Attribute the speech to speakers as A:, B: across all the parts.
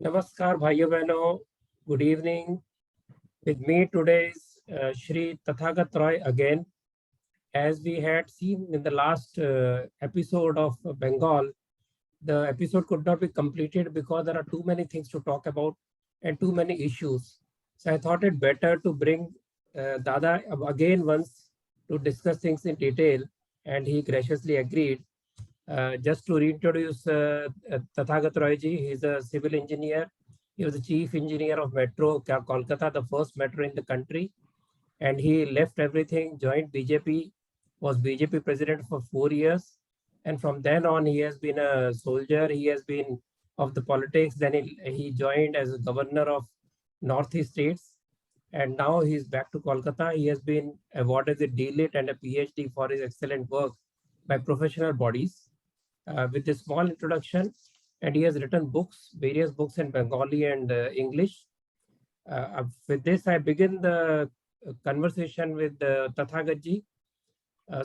A: Namaskar, bhaiyo behno. Good evening. With me today is Shri Tathagat Roy again. As we had seen in the last episode of Bengal, the episode could not be completed because there are too many things to talk about and too many issues. So I thought it better to bring Dada again once to discuss things in detail, and he graciously agreed. Just to reintroduce Tathagat Roy ji, he's a civil engineer. He was the chief engineer of Metro Kolkata, the first metro in the country, and he left everything, joined BJP, was BJP president for 4 years, and from then on he has been a soldier. He has been of the politics. Then he joined as a governor of Northeast states, and now he's back to Kolkata. He has been awarded the DLIT and a PhD for his excellent work by professional bodies. With this small introduction, and he has written books, various books in Bengali and English. With this, I begin the conversation with Tathagatji.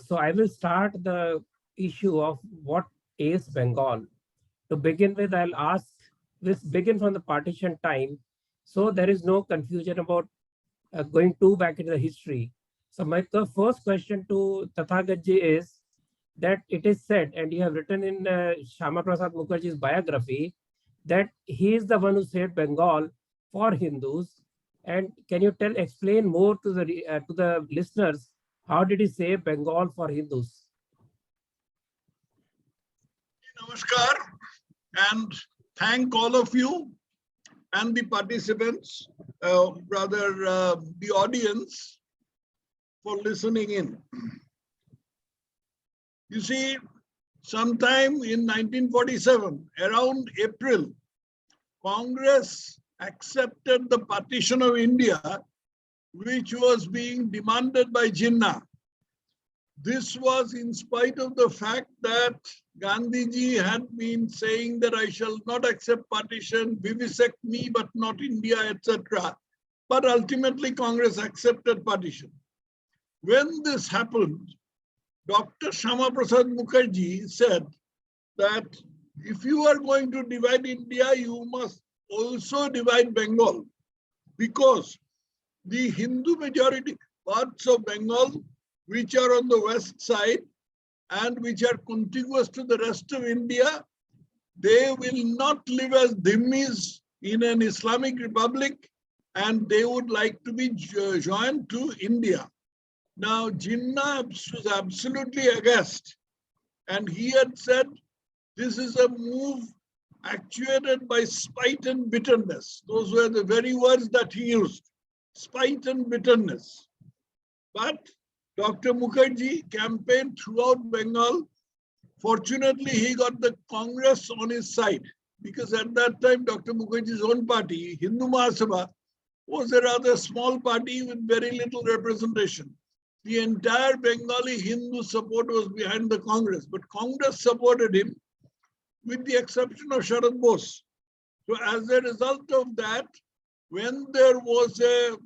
A: So I will start the issue of what is Bengal. To begin with, I'll ask, let's begin from the partition time. So there is no confusion about going too back into the history. So my first question to Tathagatji is that it is said, and you have written in Shama Prasad Mukherjee's biography, that he is the one who saved Bengal for Hindus. And can you explain more to the listeners, how did he save Bengal for Hindus?
B: Namaskar, and thank all of you and the participants, the audience, for listening in. You see, sometime in 1947, around April, Congress accepted the partition of India, which was being demanded by Jinnah. This was in spite of the fact that Gandhiji had been saying that I shall not accept partition, vivisect me but not India, etc. But ultimately Congress accepted partition. When this happened, Dr. Shama Prasad Mukherjee said that if you are going to divide India, you must also divide Bengal, because the Hindu majority parts of Bengal, which are on the west side and which are contiguous to the rest of India, they will not live as dhimmis in an Islamic republic, and they would like to be joined to India. Now, Jinnah was absolutely aghast, and he had said, this is a move actuated by spite and bitterness. Those were the very words that he used, spite and bitterness. But Dr. Mukherjee campaigned throughout Bengal. Fortunately, he got the Congress on his side, because at that time, Dr. Mukherjee's own party, Hindu Mahasabha, was a rather small party with very little representation. The entire Bengali Hindu support was behind the Congress, but Congress supported him with the exception of Sharad Bose. So as a result of that, when there was a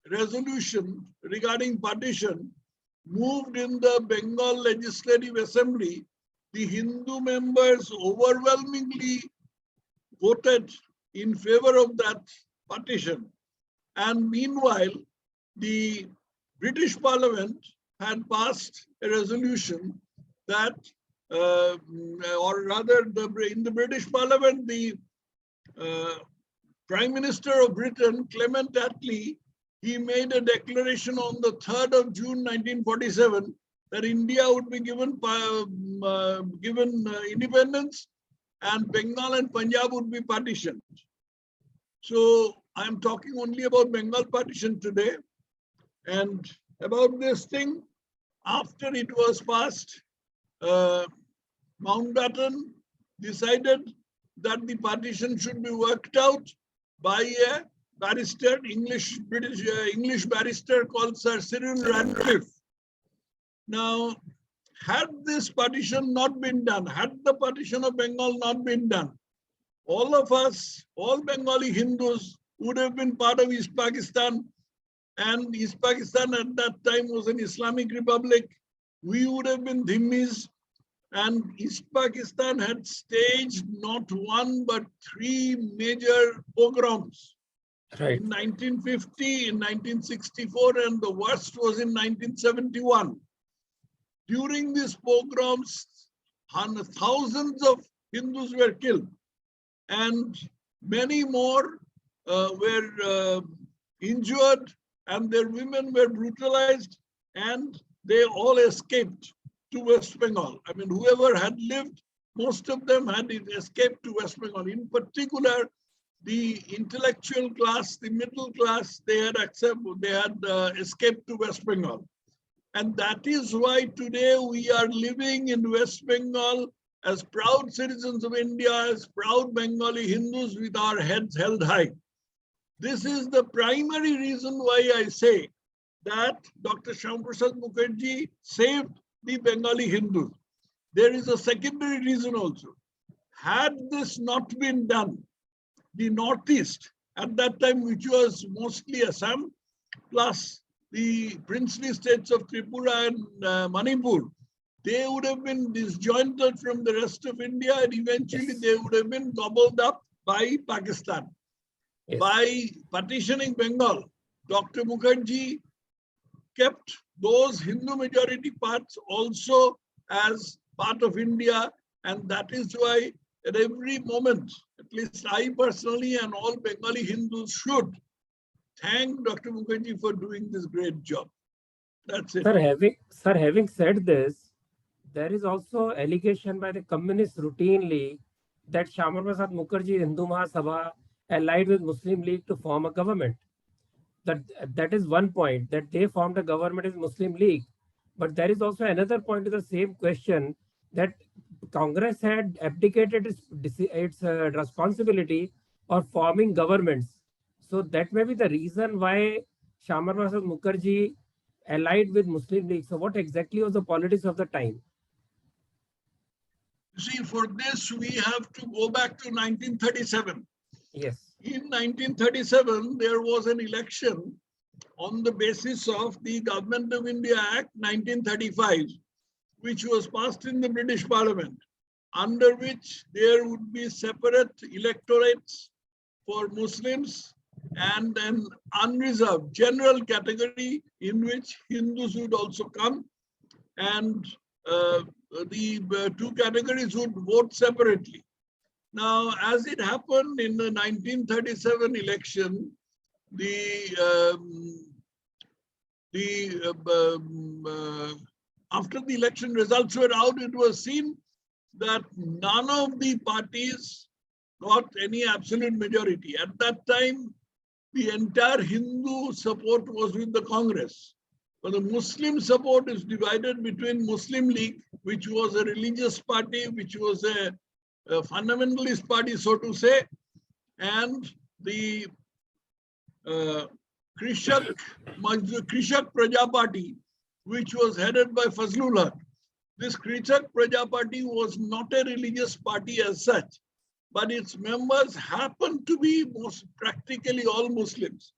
B: resolution regarding partition moved in the Bengal Legislative Assembly, the Hindu members overwhelmingly voted in favor of that partition. And meanwhile, the British Parliament had passed a resolution that, or rather, in the British Parliament, the Prime Minister of Britain, Clement Attlee, he made a declaration on the 3rd of June 1947 that India would be given independence and Bengal and Punjab would be partitioned. So I'm talking only about Bengal partition today. And about this thing, after it was passed, Mountbatten decided that the partition should be worked out by a barrister, English barrister called Sir Cyril Radcliffe. Now, had this partition not been done, had the partition of Bengal not been done, all of us, all Bengali Hindus would have been part of East Pakistan, and East Pakistan at that time was an Islamic republic. We would have been dhimmis, And East Pakistan had staged not one but three major pogroms.
A: Right.
B: In 1950, in 1964, and the worst was in 1971. During these pogroms, thousands of Hindus were killed, and many more were injured, and their women were brutalized, and they all escaped to West Bengal. I mean, whoever had lived, most of them had escaped to West Bengal. In particular, the intellectual class, the middle class, they had escaped to West Bengal. And that is why today we are living in West Bengal as proud citizens of India, as proud Bengali Hindus with our heads held high. This is the primary reason why I say that Dr. Shyama Prasad Mukherjee saved the Bengali Hindus. There is a secondary reason also. Had this not been done, the Northeast at that time, which was mostly Assam, plus the princely states of Tripura and Manipur, they would have been disjointed from the rest of India, and eventually
A: Yes.
B: they would have been gobbled up by Pakistan.
A: Yes.
B: By partitioning Bengal, Dr. Mukherjee kept those Hindu majority parts also as part of India, and that is why at every moment, at least I personally and all Bengali Hindus should thank Dr. Mukherjee for doing this great job. That's it.
A: Sir, having said this, there is also allegation by the communists routinely that Shyama Prasad Mukherjee Hindu Mahasabha allied with Muslim League to form a government. That is one point, that they formed a government as Muslim League. But there is also another point to the same question, that Congress had abdicated its responsibility of forming governments. So that may be the reason why Shyama Prasad Mukherjee allied with Muslim League. So what exactly was the politics of the time?
B: You see, for this, we have to go back to 1937.
A: Yes.
B: In 1937, there was an election on the basis of the Government of India Act 1935, which was passed in the British Parliament, under which there would be separate electorates for Muslims and an unreserved general category in which Hindus would also come, and the two categories would vote separately. Now, as it happened in the 1937 election, after the election results were out, it was seen that none of the parties got any absolute majority. At that time, the entire Hindu support was with the Congress. But the Muslim support is divided between Muslim League, which was a religious party, which was a fundamentalist party, so to say, and the Krishak Praja Party, which was headed by Fazlul Haq. This Krishak Praja Party was not a religious party as such, but its members happened to be practically all Muslims.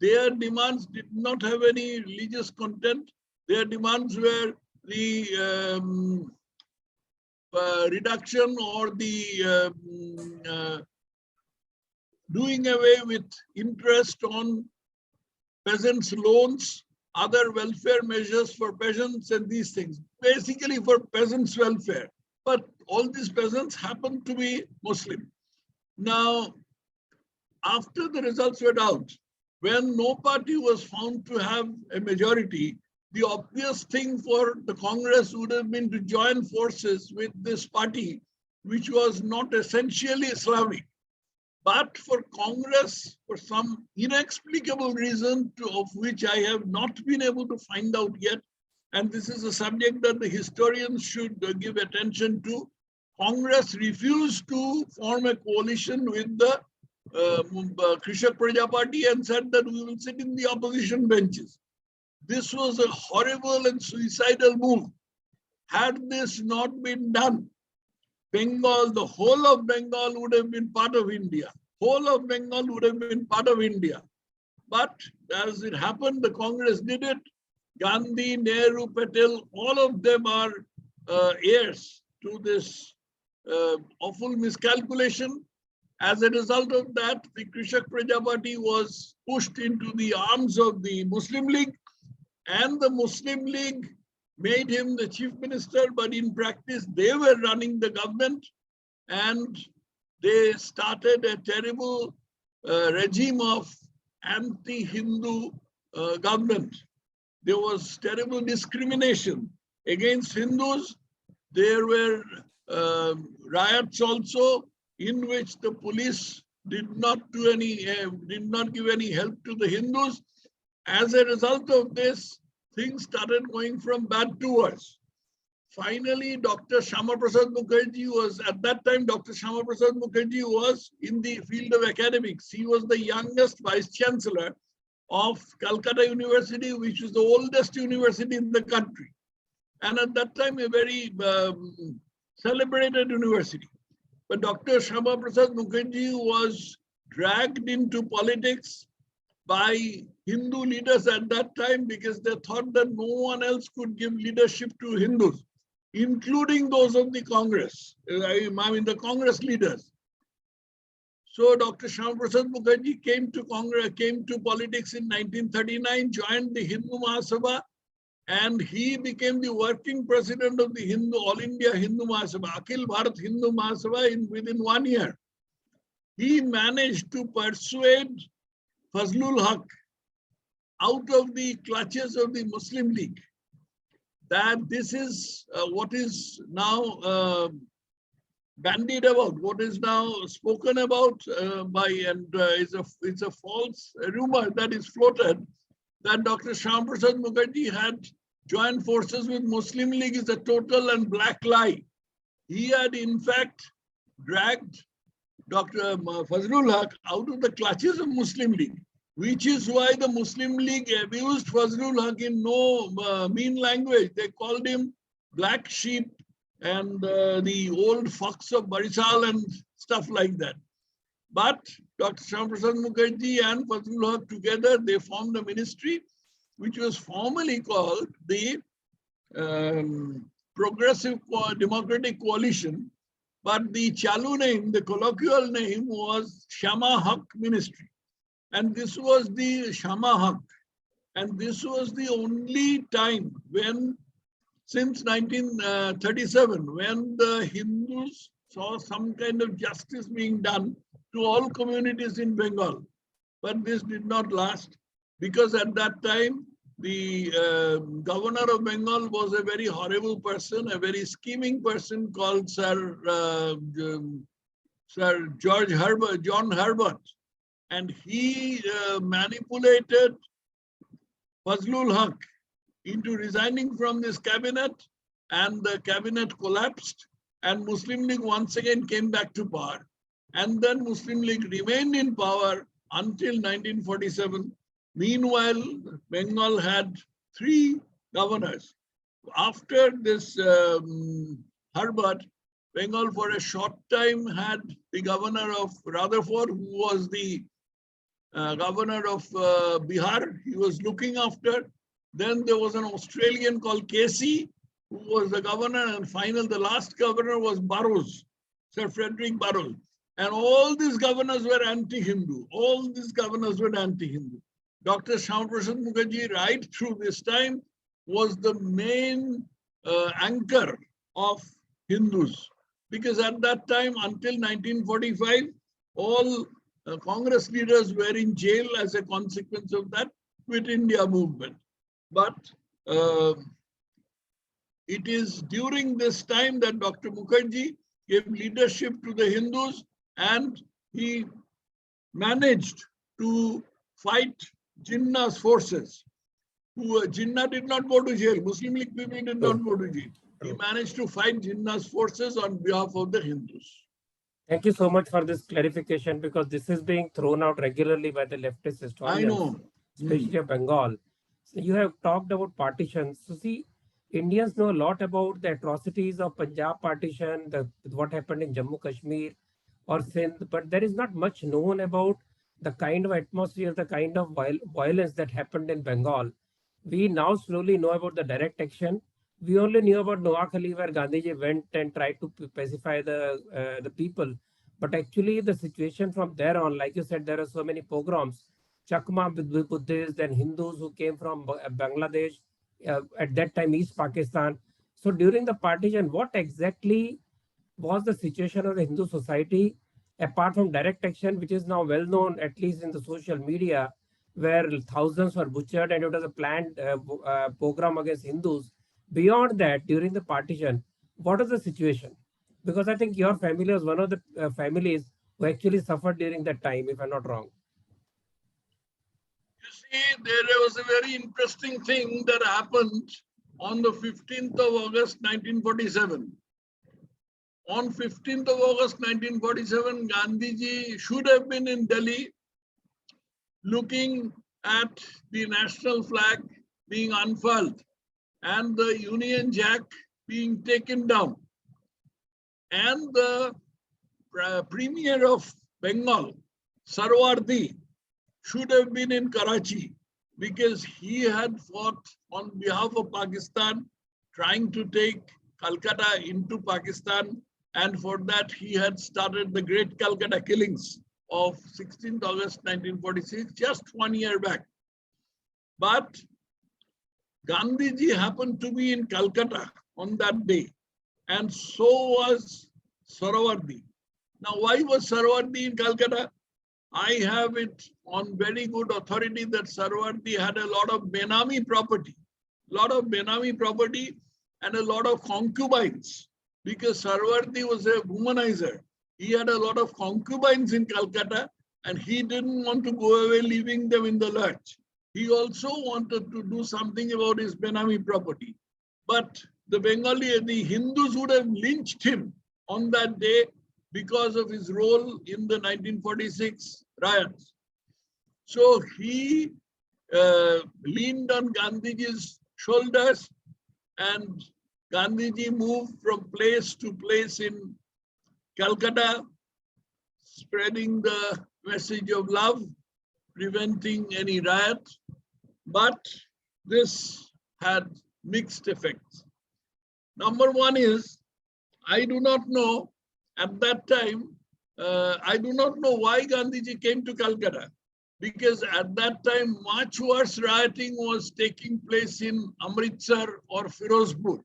B: Their demands did not have any religious content. Their demands were the reduction or the doing away with interest on peasants' loans, other welfare measures for peasants and these things, basically for peasants' welfare. But all these peasants happen to be Muslim. Now, after the results were out, when no party was found to have a majority, the obvious thing for the Congress would have been to join forces with this party, which was not essentially Islamic. But for Congress, for some inexplicable reason of which I have not been able to find out yet, and this is a subject that the historians should give attention to, Congress refused to form a coalition with the Krishak Praja Party and said that we will sit in the opposition benches. This was a horrible and suicidal move. Had this not been done, Bengal, the whole of Bengal would have been part of India. Whole of Bengal would have been part of India. But as it happened, the Congress did it. Gandhi, Nehru, Patel, all of them are heirs to this awful miscalculation. As a result of that, the Krishak Prajapati was pushed into the arms of the Muslim League, and the Muslim League made him the chief minister, but in practice they were running the government, and they started a terrible regime of anti-Hindu government. There was terrible discrimination against Hindus. There were riots also, in which the police did not give any help to the Hindus. As a result of this, things started going from bad to worse. Finally, Dr. Shama Prasad Mukherjee was, at that time, Dr. Shama Prasad Mukherjee was in the field of academics. He was the youngest vice chancellor of Calcutta University, which is the oldest university in the country. And at that time, a very celebrated university. But Dr. Shama Prasad Mukherjee was dragged into politics by Hindu leaders at that time because they thought that no one else could give leadership to Hindus, including those of the Congress, I mean the Congress leaders. So Dr. Shama Prasad Mukherjee came to politics in 1939, joined the Hindu Mahasabha, and he became the working president of the All India Hindu Mahasabha, Akhil Bharat Hindu Mahasabha, within 1 year. He managed to persuade Fazlul Haq out of the clutches of the Muslim League that this is what is now bandied about, what is now spoken about it's a false rumor that is floated that Dr. Shama Prasad Mukherjee had joined forces with Muslim League is a total and black lie. He had in fact dragged Dr. Fazlul Haq out of the clutches of Muslim League, which is why the Muslim League abused Fazlul Haq in no mean language. They called him black sheep and the old fox of Barisal and stuff like that. But Dr. Shama Prasad Mukherjee and Fazlul Haq together, they formed a ministry which was formally called the Progressive Democratic Coalition. But the Chalu name, the colloquial name was Shama Haq Ministry. And this was the Shama Haq. And this was the only time when, since 1937, when the Hindus saw some kind of justice being done to all communities in Bengal. But this did not last because at that time, the governor of Bengal was a very horrible person, a very scheming person called Sir John Herbert. And he manipulated Fazlul Haq into resigning from this cabinet, and the cabinet collapsed, and Muslim League once again came back to power. And then Muslim League remained in power until 1947. Meanwhile, Bengal had 3 governors. After this Herbert, Bengal for a short time had the governor of Rutherford, who was the governor of Bihar. He was looking after. Then there was an Australian called Casey, who was the governor, and the last governor was Burroughs, Sir Frederick Burroughs. And all these governors were anti-Hindu. All these governors were anti-Hindu. Dr. Shama Prasad Mukherjee, right through this time, was the main anchor of Hindus. Because at that time, until 1945, all Congress leaders were in jail as a consequence of that Quit India movement. But it is during this time that Dr. Mukherjee gave leadership to the Hindus, and he managed to fight Jinnah's forces. Jinnah did not go to jail. Muslim League people did not go to jail. He managed to fight Jinnah's forces on behalf of the Hindus.
A: Thank you so much for this clarification, because this is being thrown out regularly by the leftist historians,
B: I know.
A: especially of Bengal. So you have talked about partitions. So see, Indians know a lot about the atrocities of Punjab partition, what happened in Jammu Kashmir or Sindh, but there is not much known about the kind of atmosphere, the kind of violence that happened in Bengal. We now slowly know about the direct action, We only knew about Noakhali, where Gandhiji went and tried to pacify the people. But actually, the situation from there on, like you said, there are so many pogroms. Chakma Buddhists and Hindus who came from Bangladesh, at that time East Pakistan. So during the partition, what exactly was the situation of the Hindu society, apart from direct action, which is now well known, at least in the social media, where thousands were butchered and it was a planned pogrom against Hindus. Beyond that, during the partition, what is the situation? Because I think your family was one of the families who actually suffered during that time, if I'm not wrong.
B: You see, there was a very interesting thing that happened on the 15th of August 1947. On 15th of August 1947, Gandhiji should have been in Delhi looking at the national flag being unfurled and the Union Jack being taken down. And the Premier of Bengal, Sarwardi, should have been in Karachi because he had fought on behalf of Pakistan, trying to take Calcutta into Pakistan. And for that, he had started the Great Calcutta Killings of 16th August 1946, just 1 year back. But Gandhiji happened to be in Calcutta on that day, and so was Sarwardi. Now, why was Sarwardi in Calcutta? I have it on very good authority that Sarwardi had a lot of Benami property, and a lot of concubines, because Sarwardi was a womanizer. He had a lot of concubines in Calcutta, and he didn't want to go away leaving them in the lurch. He also wanted to do something about his Benami property. But the Hindus would have lynched him on that day because of his role in the 1946 riots. So he leaned on Gandhiji's shoulders, and Gandhiji moved from place to place in Calcutta, spreading the message of love, preventing any riot. But this had mixed effects. Number one is, I do not know at that time, I do not know why Gandhiji came to Calcutta, because at that time, much worse rioting was taking place in Amritsar or Firozpur.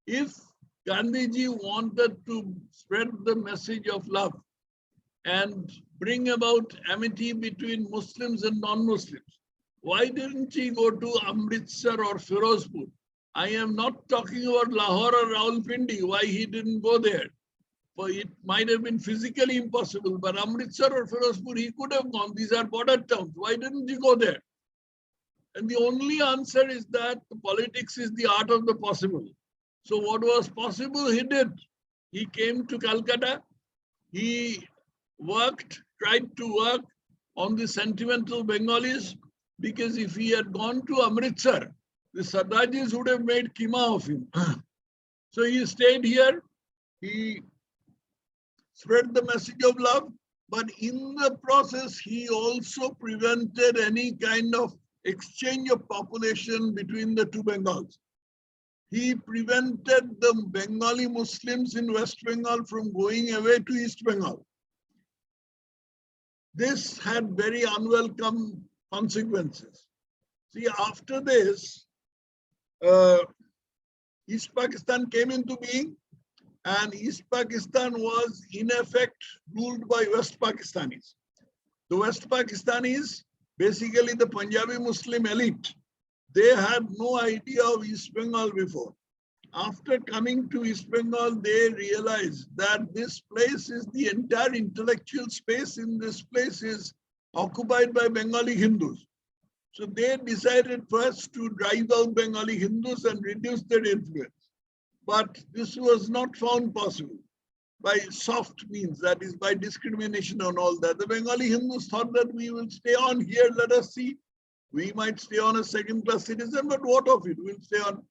B: If Gandhiji wanted to spread the message of love and bring about amity between Muslims and non-Muslims, why didn't he go to Amritsar or Firozpur? I am not talking about Lahore or Rawalpindi, why he didn't go there. For it might have been physically impossible, but Amritsar or Firozpur, he could have gone. These are border towns. Why didn't he go there? And the only answer is that politics is the art of the possible. So what was possible, he did. He came to Calcutta. He tried to work on the sentimental Bengalis, because if he had gone to Amritsar, the Sardajis would have made kima of him. So he stayed here. He spread the message of love, but in the process, he also prevented any kind of exchange of population between the two Bengals. He prevented the Bengali Muslims in West Bengal from going away to East Bengal. This had very unwelcome consequences. See, after this, East Pakistan came into being, and East Pakistan was in effect ruled by West Pakistanis. The West Pakistanis, basically the Punjabi Muslim elite, they had no idea of East Bengal before. After coming to East Bengal, they realized that this place is the entire intellectual space in this place is occupied by Bengali Hindus. So they decided first to drive out Bengali Hindus and reduce their influence. But this was not found possible by soft means, that is by discrimination and all that. The Bengali Hindus thought that we will stay on here, let us see. We might stay on as second-class citizen, but what of it? We'll stay on.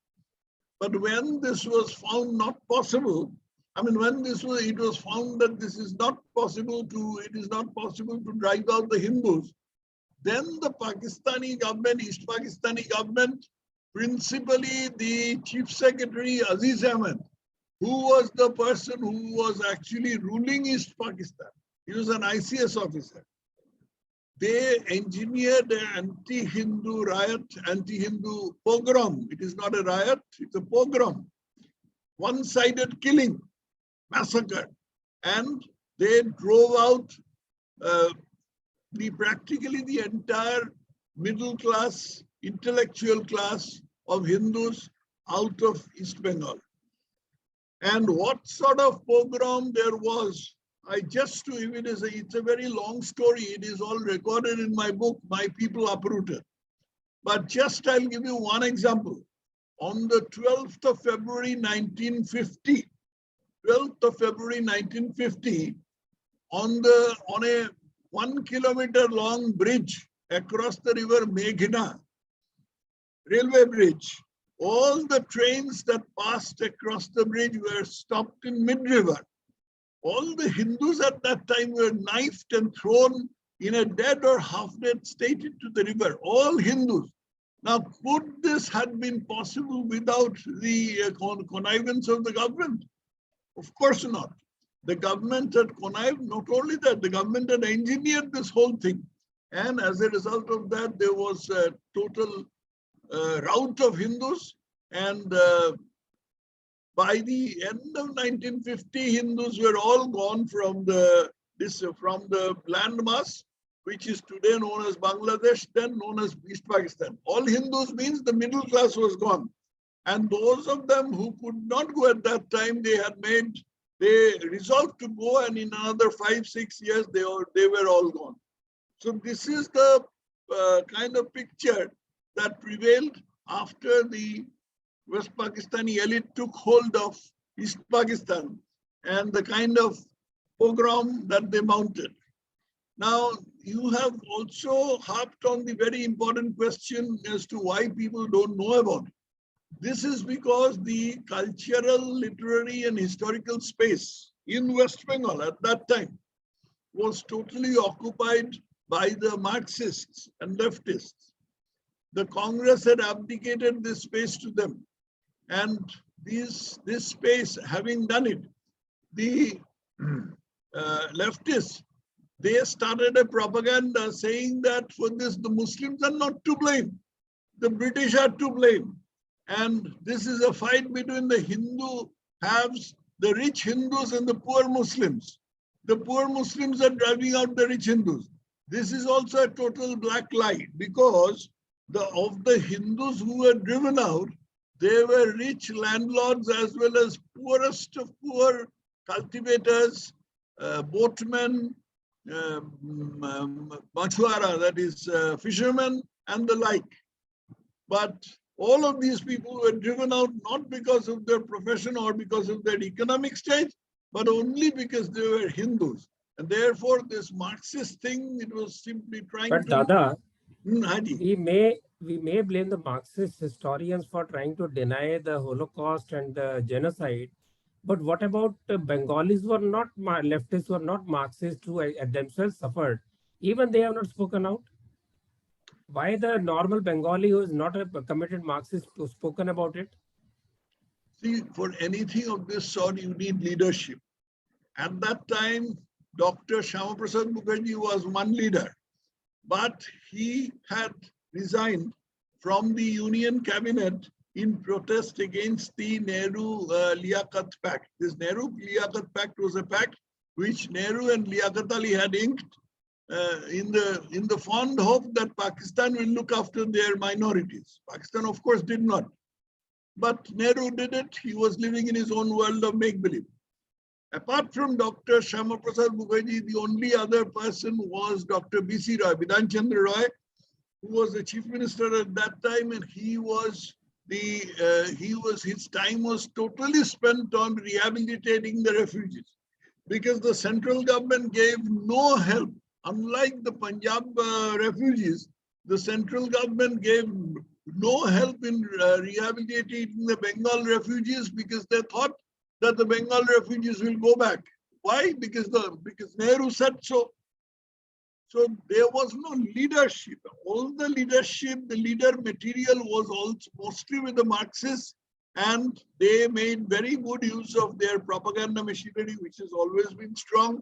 B: But when this was found not possible, when it was found that this is not possible to drive out the Hindus, then the Pakistani government, East Pakistani government, principally the Chief Secretary Aziz Ahmed, who was the person who was actually ruling East Pakistan. He was an ICS officer. They engineered an anti-Hindu riot, anti-Hindu pogrom. It is not a riot, it's a pogrom. One-sided killing, massacre. And they drove out practically the entire middle class, intellectual class of Hindus out of East Bengal. And what sort of pogrom there was, it's a very long story. It is all recorded in my book, My People Uprooted. But just I'll give you one example. On the 12th of February 1950, on a 1 kilometer long bridge across the river Meghna, railway bridge, all the trains that passed across the bridge were stopped in mid-river. All the Hindus at that time were knifed and thrown in a dead or half-dead state into the river. All Hindus. Now, could this have been possible without the connivance of the government? Of course not. The government had connived. Not only that, the government had engineered this whole thing. And as a result of that, there was a total rout of Hindus. And by the end of 1950, Hindus were all gone from the landmass, which is today known as Bangladesh, then known as East Pakistan. All Hindus means the middle class was gone. And those of them who could not go at that time, they resolved to go, and in another 5-6 years, they were all gone. So this is the kind of picture that prevailed after the West Pakistani elite took hold of East Pakistan and the kind of pogrom that they mounted. Now, you have also harped on the very important question as to why people don't know about it. This is because the cultural, literary, and historical space in West Bengal at that time was totally occupied by the Marxists and leftists. The Congress had abdicated this space to them. And this space, having done it, the leftists, they started a propaganda saying that for this, the Muslims are not to blame. The British are to blame. And this is a fight between the Hindu haves, the rich Hindus and the poor Muslims. The poor Muslims are driving out the rich Hindus. This is also a total black lie, because of the Hindus who were driven out, they were rich landlords as well as poorest of poor cultivators, boatmen, machuara, that is fishermen, and the like. But all of these people were driven out not because of their profession or because of their economic stage, but only because they were Hindus. And therefore, this Marxist thing, it was simply trying
A: But
B: to...
A: Dada,
B: Haji.
A: we may blame the Marxist historians for trying to deny the Holocaust and the genocide. But what about Bengalis who are not leftists, who are not Marxists, who themselves suffered? Even they have not spoken out. Why the normal Bengali who is not a committed Marxist who spoken about it?
B: See, for anything of this sort, you need leadership. At that time, Dr. Shyama Prasad Mukherjee was one leader, but he had resigned from the Union Cabinet in protest against the Nehru-Liaquat Pact. This Nehru-Liaquat Pact was a pact which Nehru and Liaquat Ali had inked in the fond hope that Pakistan will look after their minorities. Pakistan, of course, did not. But Nehru did it. He was living in his own world of make-believe. Apart from Dr. Shyama Prasad Mukherjee, the only other person was Dr. B.C. Roy, Bidhan Chandra Roy, who was the chief minister at that time, and his time was totally spent on rehabilitating the refugees, because the central government gave no help. Unlike the Punjab refugees, the central government gave no help in rehabilitating the Bengal refugees, because they thought that the Bengal refugees will go back. Why? Because Nehru said so. So there was no leadership. All the leadership, the leader material was also mostly with the Marxists, and they made very good use of their propaganda machinery, which has always been strong,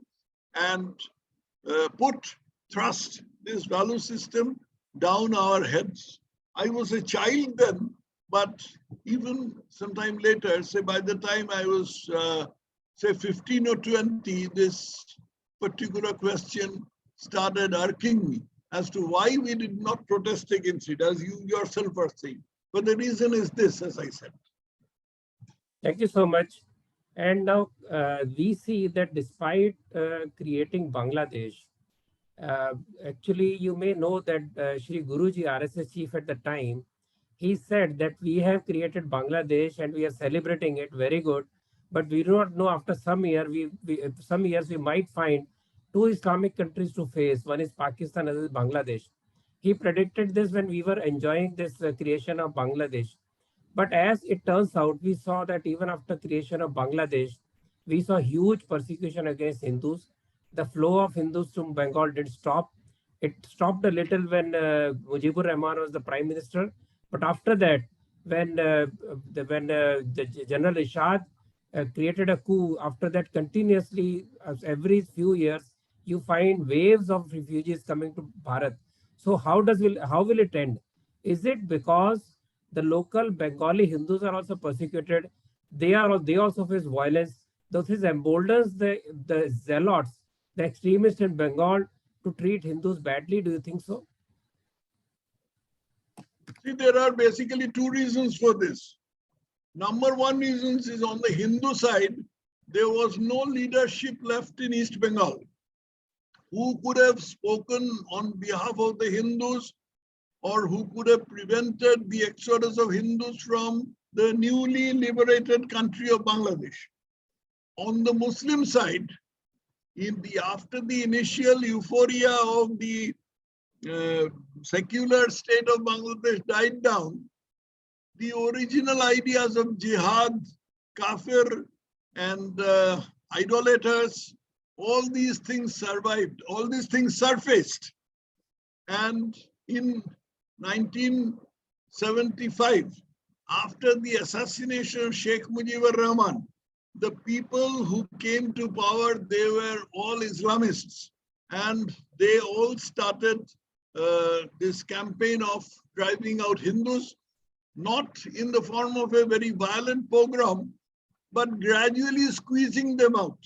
B: and thrust this value system down our heads. I was a child then, but even sometime later, say by the time I was, say 15 or 20, this particular question started irking me as to why we did not protest against it, as you yourself are saying. But the reason is this, as I said.
A: Thank you so much. And now we see that despite creating Bangladesh, actually you may know that Shri Guruji, RSS chief at the time, he said that we have created Bangladesh and we are celebrating it, very good. But we do not know, after some years we might find two Islamic countries to face. One is Pakistan, another is Bangladesh. He predicted this when we were enjoying this creation of Bangladesh. But as it turns out, we saw that even after creation of Bangladesh, we saw huge persecution against Hindus. The flow of Hindus to Bengal did stop. It stopped a little when Mujibur Rahman was the prime minister. But after that, when the General Ishad created a coup, after that continuously, every few years, you find waves of refugees coming to Bharat. So how will it end? Is it because the local Bengali Hindus are also persecuted? They also face violence. This emboldens the zealots, the extremists in Bengal, to treat Hindus badly. Do you think so?
B: See, there are basically two reasons for this. Number one reason is on the Hindu side, there was no leadership left in East Bengal who could have spoken on behalf of the Hindus, or who could have prevented the exodus of Hindus from the newly liberated country of Bangladesh. On the Muslim side, after the initial euphoria of the secular state of Bangladesh died down, the original ideas of jihad, kafir, and idolaters, all these things survived, all these things surfaced. And in 1975, after the assassination of Sheikh Mujibur Rahman, the people who came to power, they were all Islamists, and they all started this campaign of driving out Hindus, not in the form of a very violent pogrom, but gradually squeezing them out.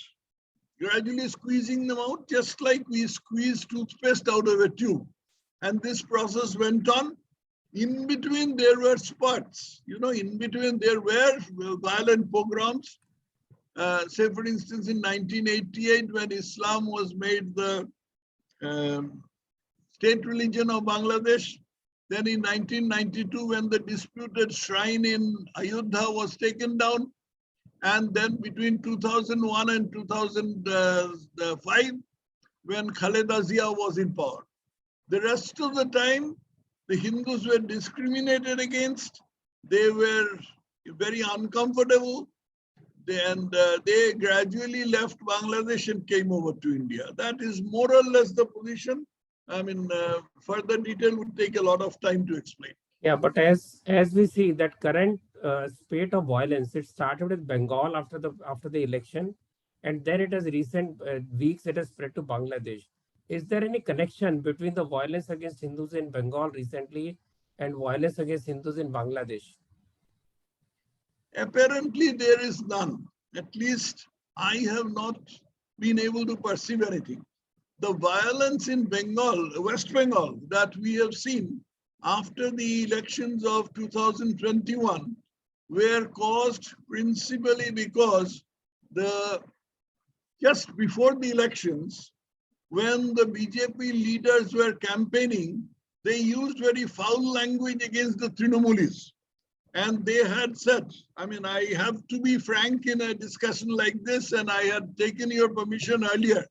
B: Gradually squeezing them out, just like we squeeze toothpaste out of a tube. And this process went on. In between, there were spurts. In between, there were violent pogroms. Say, for instance, in 1988, when Islam was made the state religion of Bangladesh. Then in 1992, when the disputed shrine in Ayodhya was taken down. And then between 2001 and 2005, when Khaleda Zia was in power. The rest of the time, the Hindus were discriminated against. They were very uncomfortable. They gradually left Bangladesh and came over to India. That is more or less the position. I mean, further detail would take a lot of time to explain.
A: Yeah, but as we see that current spate of violence, it started with Bengal after the election, and then it has recent weeks it has spread to Bangladesh. Is there any connection between the violence against Hindus in Bengal recently and violence against Hindus in Bangladesh?
B: Apparently, there is none. At least I have not been able to perceive anything. The violence in Bengal, West Bengal, that we have seen after the elections of 2021 were caused principally because just before the elections, when the BJP leaders were campaigning, they used very foul language against the Trinamulis. And they had said, I mean, I have to be frank in a discussion like this, and I had taken your permission earlier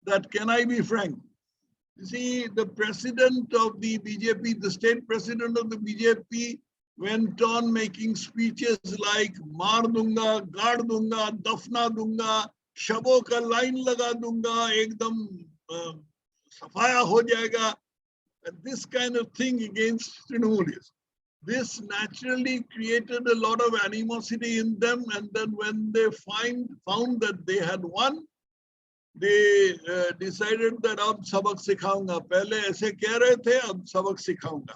B: that can I be frank? You see, the president of the BJP, the state president of the BJP, went on making speeches like Mar Dunga, Gaad Dunga, Dafna Dunga, Shabo ka line laga dunga, ekdam safaya ho jayega, this kind of thing against Trinamulis. This naturally created a lot of animosity in them, and then when they found that they had won, they decided that ab sabak sikhaunga. Pehle aise keh rahe the, ab sabak sikhaunga.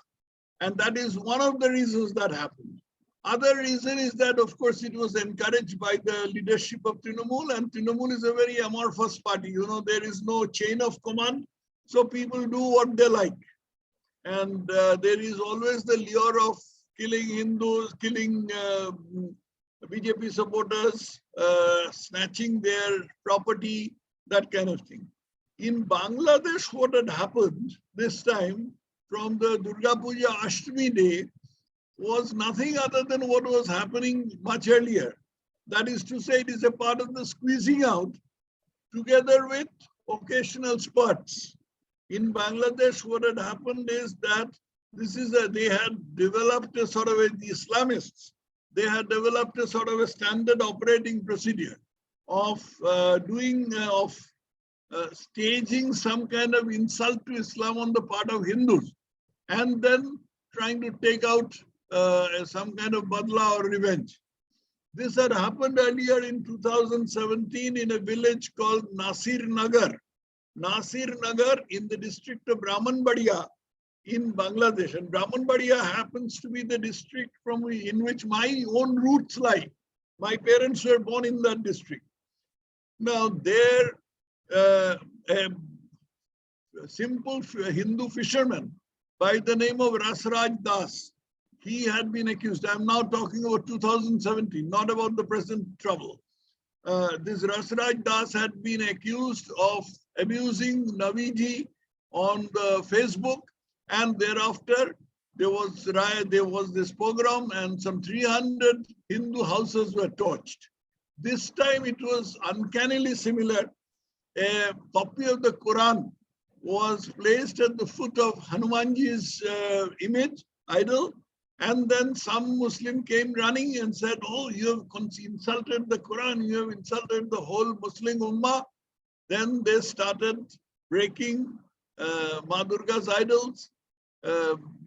B: And that is one of the reasons that happened. Other reason is that, of course, it was encouraged by the leadership of Trinamool, and Trinamool is a very amorphous party. You know, there is no chain of command, so people do what they like. And there is always the lure of killing Hindus, killing BJP supporters, snatching their property, that kind of thing. In Bangladesh, what had happened this time from the Durga Puja Ashtami day was nothing other than what was happening much earlier. That is to say, it is a part of the squeezing out together with occasional spurts. In Bangladesh, what had happened is that they had developed a sort of the Islamists, they had developed a sort of a standard operating procedure of staging some kind of insult to Islam on the part of Hindus, and then trying to take out some kind of badla or revenge. This had happened earlier in 2017 in a village called Nasir Nagar. Nasir Nagar in the district of Brahmanbadia in Bangladesh. And Brahmanbadia happens to be the district in which my own roots lie. My parents were born in that district. Now there, a simple Hindu fisherman by the name of Rasraj Das, he had been accused. I'm now talking about 2017, not about the present trouble. This Rasraj Das had been accused of abusing Naviji on the Facebook, and thereafter there was this pogrom, and some 300 Hindu houses were torched. This time it was uncannily similar. A copy of the Quran was placed at the foot of Hanumanji's image, idol, and then some Muslim came running and said, "Oh, you have insulted the Quran, you have insulted the whole Muslim Ummah." Then they started breaking Ma Durga's idols,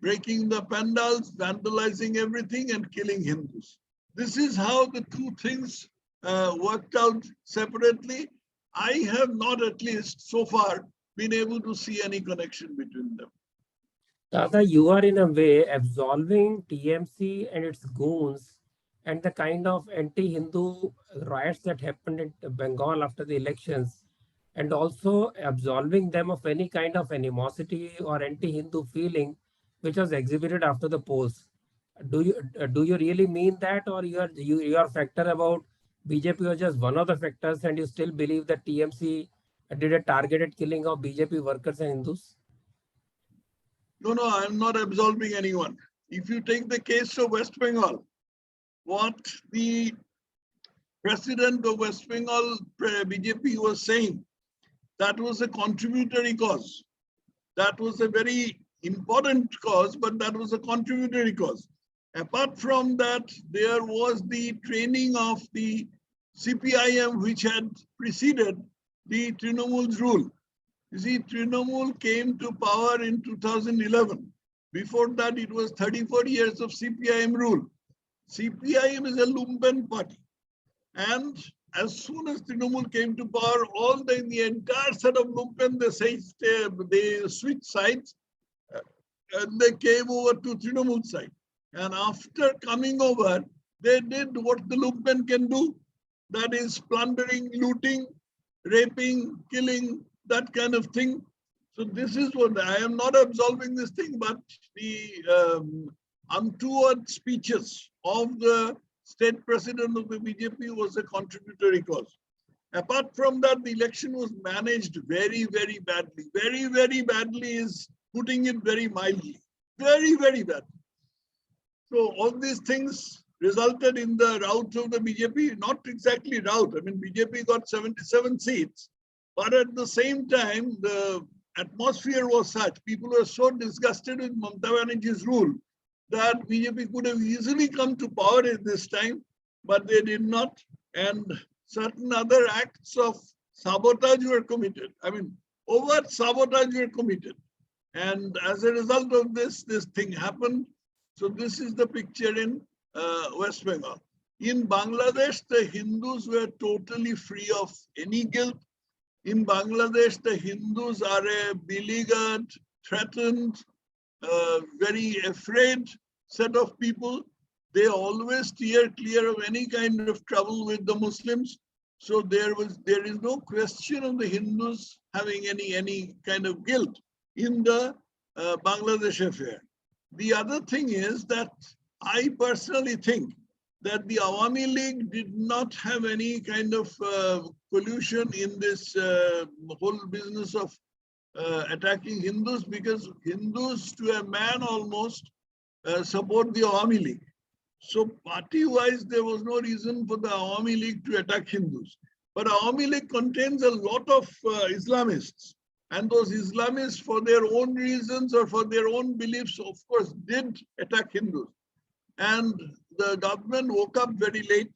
B: breaking the pandals, vandalizing everything, and killing Hindus. This is how the two things worked out separately. I have not, at least so far, been able to see any connection between them.
A: Dada, you are in a way absolving TMC and its goons and the kind of anti-Hindu riots that happened in Bengal after the elections, and also absolving them of any kind of animosity or anti-Hindu feeling which was exhibited after the polls. Do you really mean that, or your factor about BJP was just one of the factors, and you still believe that TMC did a targeted killing of BJP workers and Hindus?
B: No, I'm not absolving anyone. If you take the case of West Bengal, what the president of West Bengal BJP was saying, that was a contributory cause. That was a very important cause, but that was a contributory cause. Apart from that, there was the training of the CPIM, which had preceded the Trinamool's rule. You see, Trinamool came to power in 2011. Before that, it was 34 years of CPIM rule. CPIM is a lumpen party. And as soon as Trinamool came to power, the entire set of lumpen, they switched sides and they came over to Trinamool side. And after coming over, they did what the lumpen can do. That is plundering, looting, raping, killing, that kind of thing. So this is what I am not absolving this thing, but the untoward speeches of the state president of the BJP was a contributory cause. Apart from that, the election was managed very, very badly. Very, very badly is putting it very mildly. Very, very badly. So all these things resulted in the rout of the BJP, not exactly rout. I mean, BJP got 77 seats, but at the same time, the atmosphere was such, people were so disgusted with Mamata Banerjee's rule that BJP could have easily come to power at this time, but they did not. And certain other acts of sabotage were committed. I mean, overt sabotage were committed. And as a result of this thing happened. So this is the picture in West Bengal. In Bangladesh, the Hindus were totally free of any guilt. In Bangladesh, the Hindus are a beleaguered, threatened, very afraid set of people. They always steer clear of any kind of trouble with the Muslims. So there is no question of the Hindus having any kind of guilt in the Bangladesh affair. The other thing is that I personally think that the Awami League did not have any kind of collusion in this whole business of attacking Hindus, because Hindus to a man almost support the Awami League. So party-wise, there was no reason for the Awami League to attack Hindus. But Awami League contains a lot of Islamists. And those Islamists, for their own reasons or for their own beliefs, of course, did attack Hindus. And the government woke up very late.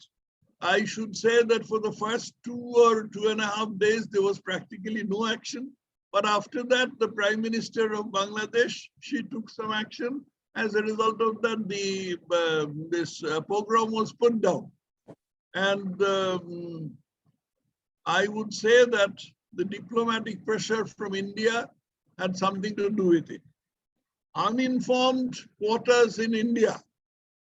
B: I should say that for the first 2 or 2.5 days, there was practically no action. But after that, the Prime Minister of Bangladesh, she took some action. As a result of that, this pogrom was put down. And I would say that the diplomatic pressure from India had something to do with it. Uninformed quarters in India,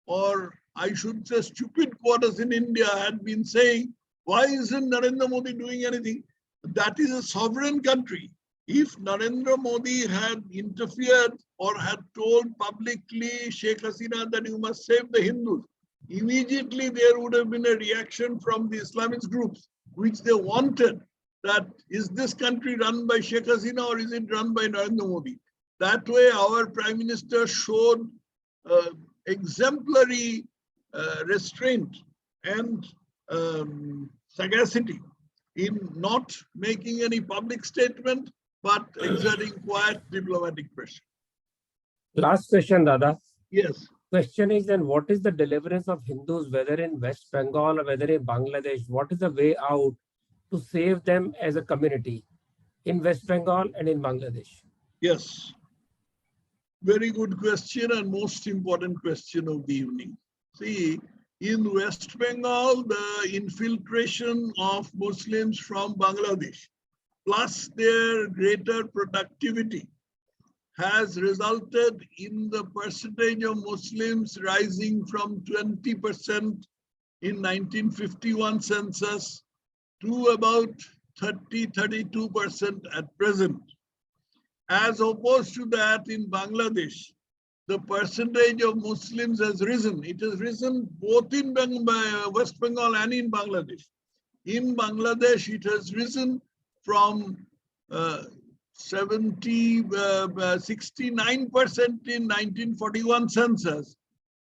B: or I should say stupid quarters in India, had been saying, why isn't Narendra Modi doing anything? That is a sovereign country. If Narendra Modi had interfered or had told publicly Sheikh Hasina that you must save the Hindus, immediately there would have been a reaction from the Islamist groups, which they wanted. That is this country run by Sheikh Hasina or is it run by Narendra Modi? That way, our Prime Minister showed exemplary restraint and sagacity in not making any public statement, but exerting quiet diplomatic pressure.
A: Last question, Dada.
B: Yes.
A: Question is then, what is the deliverance of Hindus, whether in West Bengal or whether in Bangladesh? What is the way out to save them as a community in West Bengal and in Bangladesh?
B: Yes. Very good question and most important question of the evening. See, in West Bengal, the infiltration of Muslims from Bangladesh, plus their greater productivity, has resulted in the percentage of Muslims rising from 20% in 1951 census to about 30-32% at present. As opposed to that, in Bangladesh, the percentage of Muslims has risen. It has risen both in West Bengal and in Bangladesh. In Bangladesh, it has risen from 69% in 1941 census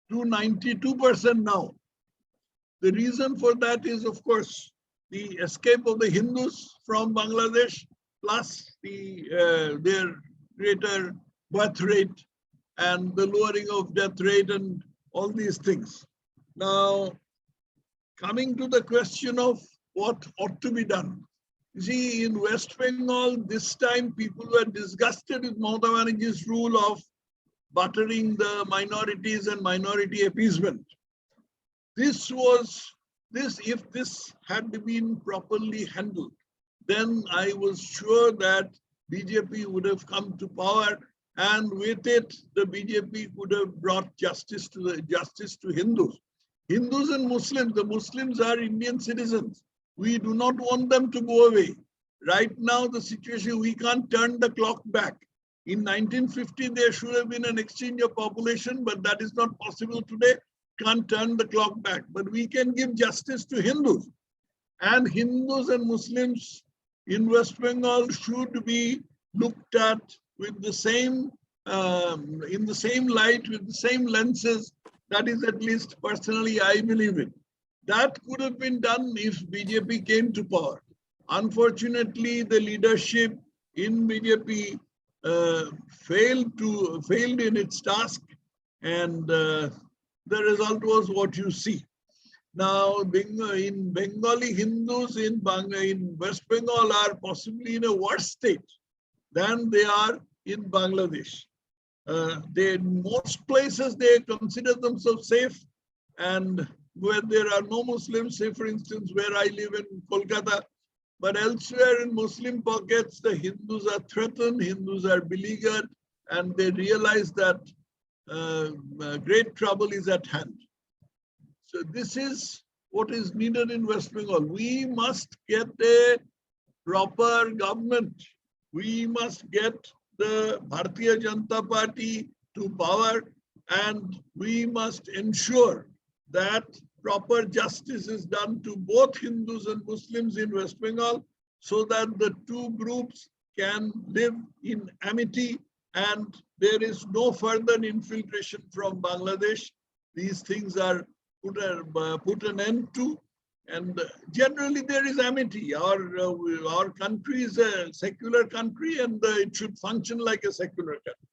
B: to 92% now. The reason for that is, of course, the escape of the Hindus from Bangladesh, plus their greater birth rate and the lowering of death rate and all these things. Now, coming to the question of what ought to be done. You see, in West Bengal, this time people were disgusted with Mamata Banerjee's rule of buttering the minorities and minority appeasement. If this had been properly handled, then I was sure that BJP would have come to power, and with it, the BJP would have brought justice to Hindus. Hindus and Muslims, the Muslims are Indian citizens. We do not want them to go away. Right now, the situation, we can't turn the clock back. In 1950, there should have been an exchange of population, but that is not possible today. Can't turn the clock back, but we can give justice to Hindus. And Hindus and Muslims in West Bengal should be looked at with the same, in the same light, with the same lenses. That is at least personally, I believe it. That could have been done if BJP came to power. Unfortunately, the leadership in BJP failed in its task, and the result was what you see. Now, in Bengali Hindus in West Bengal are possibly in a worse state than they are in Bangladesh. In most places, they consider themselves safe, and where there are no Muslims, say for instance, where I live in Kolkata, but elsewhere in Muslim pockets, the Hindus are threatened, Hindus are beleaguered, and they realize that great trouble is at hand. So this is what is needed in West Bengal. We must get a proper government. We must get the Bharatiya Janata Party to power, and we must ensure that proper justice is done to both Hindus and Muslims in West Bengal, so that the two groups can live in amity and there is no further infiltration from Bangladesh. These things are put an end to, and generally there is amity. Our country is a secular country, and it should function like a secular country.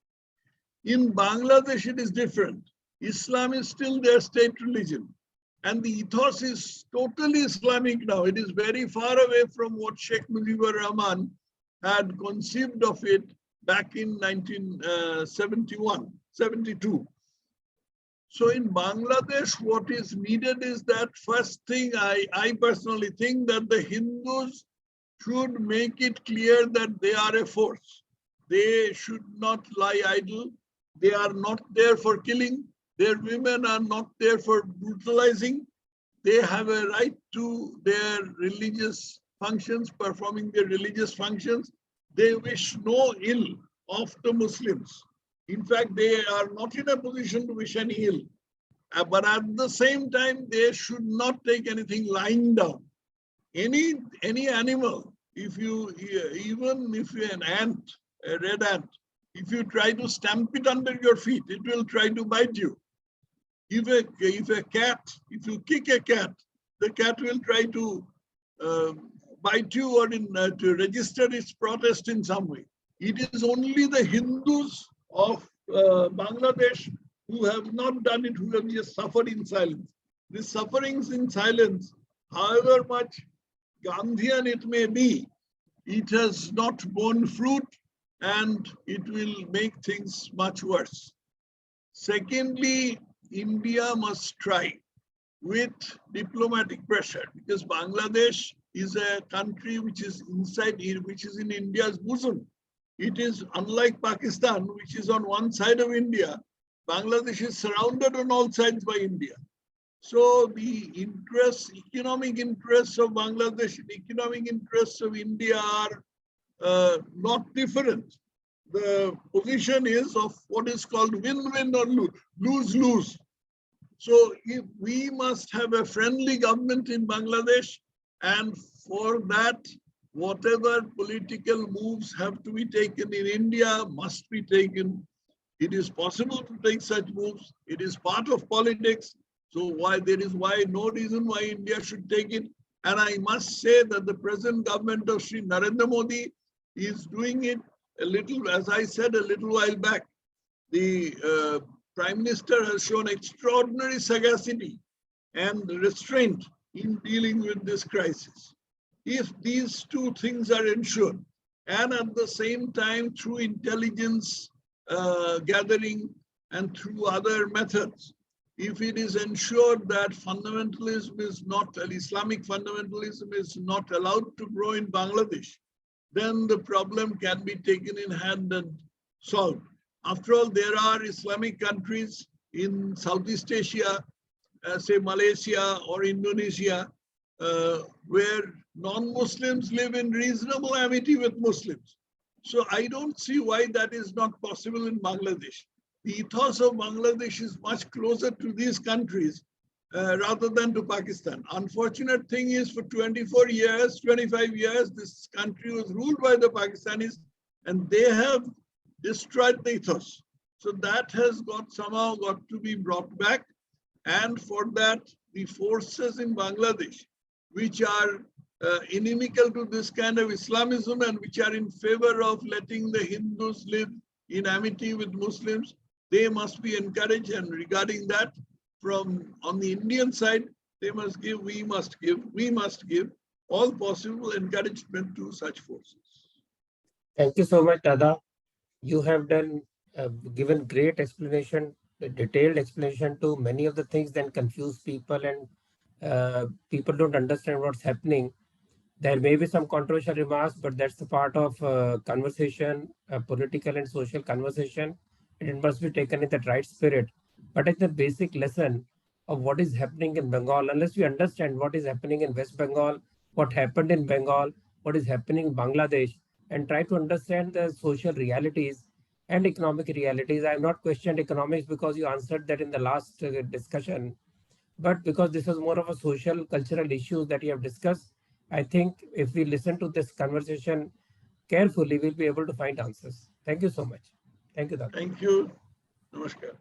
B: In Bangladesh, it is different. Islam is still their state religion, and the ethos is totally Islamic now. It is very far away from what Sheikh Mujibur Rahman had conceived of it back in 1972. So in Bangladesh, what is needed is that first thing, I personally think that the Hindus should make it clear that they are a force. They should not lie idle. They are not there for killing. Their women are not there for brutalizing. They have a right to their religious functions, performing their religious functions. They wish no ill of the Muslims. In fact, they are not in a position to wish any ill. But at the same time, they should not take anything lying down. Any animal, even if you're an ant, a red ant, if you try to stamp it under your feet, it will try to bite you. If you kick a cat, the cat will try to bite you or to register its protest in some way. It is only the Hindus of Bangladesh who have not done it, who have just suffered in silence. This sufferings in silence, however much Gandhian it may be, it has not borne fruit, and it will make things much worse. Secondly, India must try with diplomatic pressure, because Bangladesh is a country which is in India's bosom. It is unlike Pakistan, which is on one side of India. Bangladesh is surrounded on all sides by India. So the economic interests of Bangladesh and economic interests of India are not different. The position is of what is called win-win or lose-lose. So if we must have a friendly government in Bangladesh, and for that, whatever political moves have to be taken in India must be taken. It is possible to take such moves. It is part of politics. So no reason why India should take it. And I must say that the present government of Sri Narendra Modi is doing it a little, as I said a little while back. The Prime Minister has shown extraordinary sagacity and restraint in dealing with this crisis. If these two things are ensured, and at the same time through intelligence gathering and through other methods, if it is ensured that Islamic fundamentalism is not allowed to grow in Bangladesh, then the problem can be taken in hand and solved. After all, there are Islamic countries in Southeast Asia, say Malaysia or Indonesia, where non-Muslims live in reasonable amity with Muslims. So I don't see why that is not possible in Bangladesh. The ethos of Bangladesh is much closer to these countries rather than to Pakistan. Unfortunate thing is, for 24 years, 25 years, this country was ruled by the Pakistanis, and they have destroyed the ethos. So that has somehow got to be brought back. And for that, the forces in Bangladesh, which are inimical to this kind of Islamism and which are in favor of letting the Hindus live in amity with Muslims, they must be encouraged. And regarding that, on the Indian side, we must give all possible encouragement to such forces.
A: Thank you so much, Dada. You have done given great explanation, detailed explanation to many of the things that confuse people, and people don't understand what's happening. There may be some controversial remarks, but that's the part of conversation, political and social conversation, and it must be taken in the right spirit. But it's the basic lesson of what is happening in Bengal. Unless we understand what is happening in West Bengal, what happened in Bengal, what is happening in Bangladesh, and try to understand the social realities and economic realities. I have not questioned economics because you answered that in the last discussion, but because this was more of a social cultural issue that you have discussed, I think if we listen to this conversation carefully, we'll be able to find answers. Thank you so much. Thank you, Dada.
B: Thank you. Namaskar.